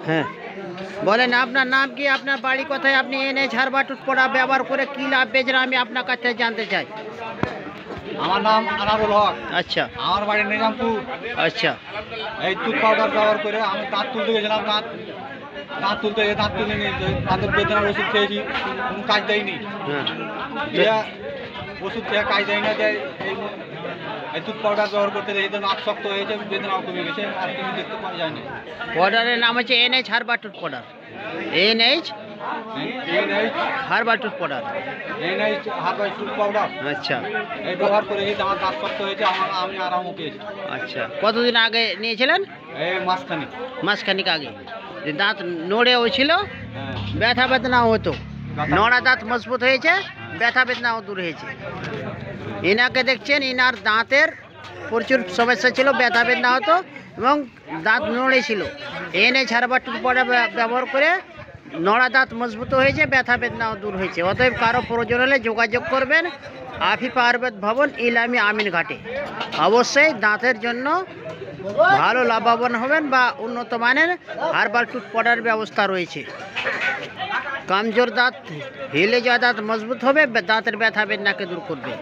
হ্যাঁ, বলেন আপনার নাম কি, আপনার বাড়ি কোথায়, আপনি এনএইচ হার্বাল টুথপড়া ব্যবহার করে কী লাভ পেয়েছেন আমি আপনার কাছ থেকে জানতে চাই। আমার নাম আনারুল হক। আচ্ছা আমার বাড়ি নিজামপুর। আচ্ছা এই টুথ পাউডার ব্যবহার করে আমি দাঁত তুলতে গেছিলাম, দাঁত তুলতে গিয়ে দাঁত তুলে নিয়ে দাঁতের বেদনার ওষুধ খেয়েছি, কোনো কাজ দেয়নি। হ্যাঁ, ওষুধ খেয়ে কাজ দেয় না, দেয় এই টুথ পাউডার ব্যবহার করতে এই জন্য নাক শক্ত হয়েছে, বেদনাও কমে গেছে, আর কিছু দেখতে পাওয়া যায় না। পাউডারের নাম হচ্ছে NH herbal tooth powder. NH herbal tooth powder. NH herbal tooth powder আচ্ছা এই ব্যবহার করে আমার দাঁত শক্ত হয়েছে, আমি আরামও পেয়েছি। আচ্ছা, কতদিন আগে নিয়েছিলেন? এই মাসখানি। মাসখানিক আগে। যে দাঁত নড়ে হয়েছিল, হ্যাঁ, ব্যথা বেদনাও হতো, নড়া দাঁত মজবুত হয়েছে, ব্যথা বেদনাও দূর হয়েছে। এনাকে দেখছেন, ইনার দাঁতের প্রচুর সমস্যা ছিল, ব্যথা বেদনা হতো এবং দাঁত নড়েছিল। এনএইচ হার্বাল টুথপড়া ব্যবহার করে নড়া দাঁত মজবুত হয়েছে, ব্যথা বেদনাও দূর হয়েছে। অতএব কারো প্রয়োজন হলে যোগাযোগ করবেন আফিফ আয়ুর্বেদ ভবন, ইলামি আমিন ঘাটে। অবশ্যই দাঁতের জন্য ভালো লাভবান হবেন বা উন্নত মানের হার্বাল টুথপড়ার ব্যবস্থা রয়েছে। কমজোর দাঁত, হেলে যাওয়া দাঁত মজবুত হবে, দাঁতের ব্যথা বেদনাকে দূর করবে।